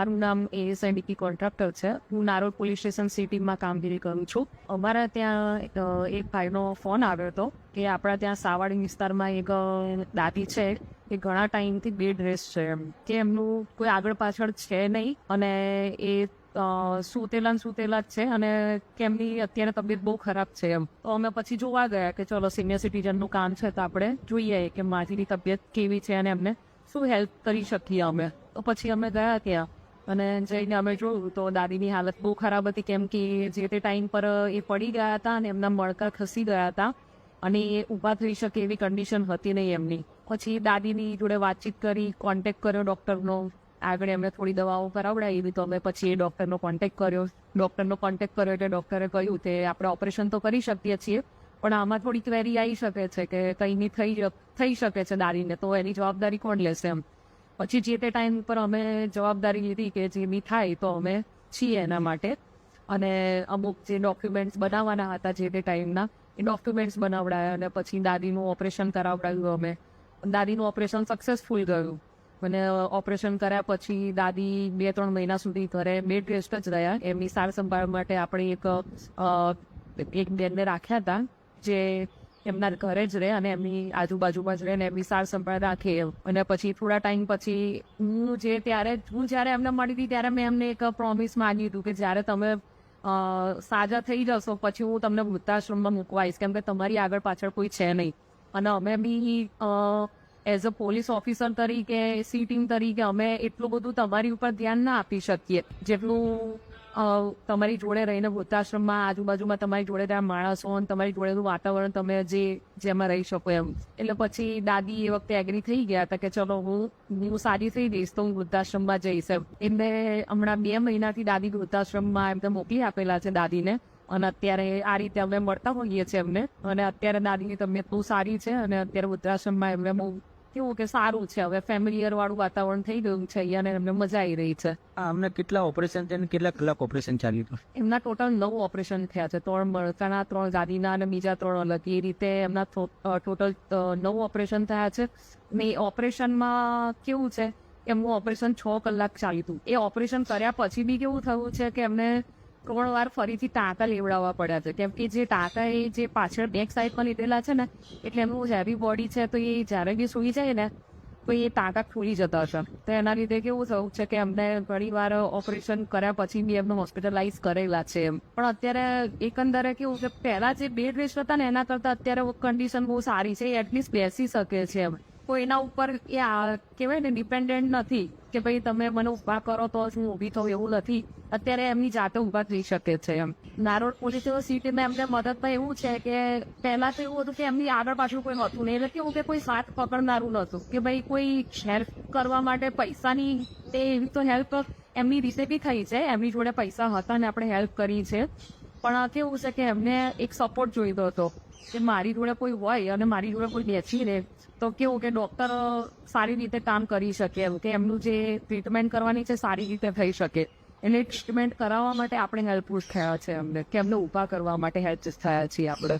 મારું નામ ASI DP contractor છે. હું નારોલ પોલીસ સ્ટેશન સિટીમાં કામગીરી કરું છું. અમારા ત્યાં એક ભાઈનો ફોન આવ્યો હતો કે આપણા ત્યાં સાવાડી વિસ્તારમાં એક દાદી છે એ ઘણા ટાઈમથી બેડ રેસ્ટ છે, એમ કે એમનું કોઈ આગળ પાછળ છે નહીં અને એ સુતેલા જ છે અને કેમની અત્યારે તબિયત બહુ ખરાબ છે એમ. તો અમે પછી જોવા ગયા કે ચલો સિનિયર સિટીઝનનું કામ છે તો આપણે જોઈએ કે માજીની તબિયત કેવી છે અને એમને શું હેલ્પ કરી શકીએ અમે. તો પછી અમે ગયા ત્યાં અને જઈને અમે જોયું તો દાદીની હાલત બહુ ખરાબ હતી, કેમ કે જે તે ટાઈમ પર એ પડી ગયા હતા અને એમના મણકા ખસી ગયા હતા અને એ ઊભા થઈ શકે એવી કન્ડિશન હતી નહીં એમની. પછી દાદીની જોડે વાતચીત કરી, કોન્ટેક્ટ કર્યો ડૉક્ટરનો. આગળ એમને થોડી દવાઓ કરાવડાવી તો અમે પછી એ ડૉક્ટરનો કોન્ટેક્ટ કર્યો એટલે ડૉક્ટરે કહ્યું કે આપણે ઓપરેશન તો કરી શકીએ છીએ પણ આમાં થોડી ક્વેરી આવી શકે છે કે કંઈની થઈ શકે છે દાદીને, તો એની જવાબદારી કોણ લેશે એમ. પછી જે તે ટાઈમ પર અમે જવાબદારી લીધી કે જે બી થાય તો અમે છીએ એના માટે, અને અમુક જે ડોક્યુમેન્ટ્સ બનાવવાના હતા જે તે ટાઈમના એ ડોક્યુમેન્ટ્સ બનાવડાયા અને પછી દાદીનું ઓપરેશન કરાવડાવ્યું અમે. દાદીનું ઓપરેશન સક્સેસફુલ ગયું અને ઓપરેશન કર્યા પછી દાદી 2-3 મહિના સુધી ઘરે બેડ રેસ્ટ જ રહ્યા. એમની સાર સંભાળ માટે આપણે એક બેનને રાખ્યા હતા જે એમના ઘરે જ રહે અને એમની આજુબાજુમાં જ રહે અને એમની સાર સંભાળ રાખે. અને પછી થોડા ટાઈમ પછી હું જ્યારે એમને મળી હતી ત્યારે મેં એમને એક પ્રોમિસ માંગ્યું હતું કે જ્યારે તમે સાજા થઈ જશો પછી હું તમને વૃદ્ધાશ્રમમાં મૂકવા આવીશ, કેમ કે તમારી આગળ પાછળ કોઈ છે નહીં. અને અમે બી એઝ અ પોલીસ ઓફિસર તરીકે, સી ટીમ તરીકે અમે એટલું બધું તમારી ઉપર ધ્યાન ના આપી શકીએ જેટલું તમારી જોડે રહીને વૃદ્ધાશ્રમમાં આજુબાજુમાં તમારી જોડે ત્યાં માણસો અને તમારી જોડેનું વાતાવરણ તમે જેમાં રહી શકો એમ. એટલે પછી દાદી એ વખતે એગ્રી થઈ ગયા હતા કે ચલો હું સારી થઈ જઈશ તો હું વૃદ્ધાશ્રમમાં જઈશ એમ. એટલે હમણાં 2 મહિનાથી દાદી વૃદ્ધાશ્રમમાં એમને મોકલી આપેલા છે દાદીને, અને અત્યારે આ રીતે અમે મળતા હોઈએ છીએ એમને. અને અત્યારે દાદીની તબિયત બહુ સારી છે અને અત્યારે વૃદ્ધાશ્રમમાં એમને બહુ કેવું કે સારું છે, હવે ફેમિલિયર વાળું વાતાવરણ થઈ ગયું છે અહીંયા અને એમને મજા આવી રહી છે. અમને કેટલા ઓપરેશન છે અને કેટલા કલાક ઓપરેશન ચાલ્યું હતું? એમના ટોટલ 9 ઓપરેશન થયા છે, 3 મણકાના, 3 દાદીના અને બીજા 3 અલગ. એ રીતે એમના ટોટલ 9 ઓપરેશન થયા છે. ને ઓપરેશનમાં કેવું છે, એમનું ઓપરેશન 6 કલાક ચાલ્યું હતું. એ ઓપરેશન કર્યા પછી બી કેવું થયું છે કે એમને 3 વાર ફરીથી ટાંકા લેવડાવવા પડ્યા છે, કેમ કે જે ટાંકા એ જે પાછળ બેક સાઈડ પર લીધેલા છે ને એટલે એમનું હેવી બોડી છે તો એ જ્યારે બી સૂઈ જાય ને તો એ ટાંકા ખુલી જતા હશે. તો એના લીધે કેવું થયું છે કે એમને ઘણી વાર ઓપરેશન કર્યા પછી બી એમને હોસ્પિટલાઇઝ કરેલા છે એમ. પણ અત્યારે એકંદરે કેવું કે પહેલા જે બેડ રેસ્ટ હતા ને એના કરતાં અત્યારે કન્ડિશન બહુ સારી છે. એ એટલીસ્ટ બેસી શકે છે એમ. કોઈના ઉપર એ કહેવાય ને ડિપેન્ડન્ટ નથી કે ભાઈ તમે મને ઊભા કરો તો હું ઊભી થઉં, એવું નથી. અત્યારે એમની જાતે ઊભા થઈ શકે છે એમ. નારોલ પોલીસ સિટીમાં એમને મદદમાં એવું છે કે પહેલા તો એવું હતું કે એમની આગળ પાછળ કોઈ હતું નહીં, એટલે કેવું કે કોઈ સાથ પકડનારું નહોતું કે ભાઈ કોઈ હેલ્પ કરવા માટે પૈસાની એવી તો હેલ્પ એમની રીતે બી થઈ છે. એમની જોડે પૈસા હતા ને આપણે હેલ્પ કરી છે, પણ કેવું છે કે એમને એક સપોર્ટ જોઈતો હતો કે મારી જોડે કોઈ હોય અને મારી જોડે કોઈ બેસી રહે તો કેવું કે ડૉક્ટર સારી રીતે કામ કરી શકે એમ, કે એમનું જે ટ્રીટમેન્ટ કરવાની છે સારી રીતે થઈ શકે. એટલે ટ્રીટમેન્ટ કરાવવા માટે આપણે હેલ્પફુલ થયા છે એમને, કે એમને ઊભા કરવા માટે હેલ્પ થયા છીએ આપણે.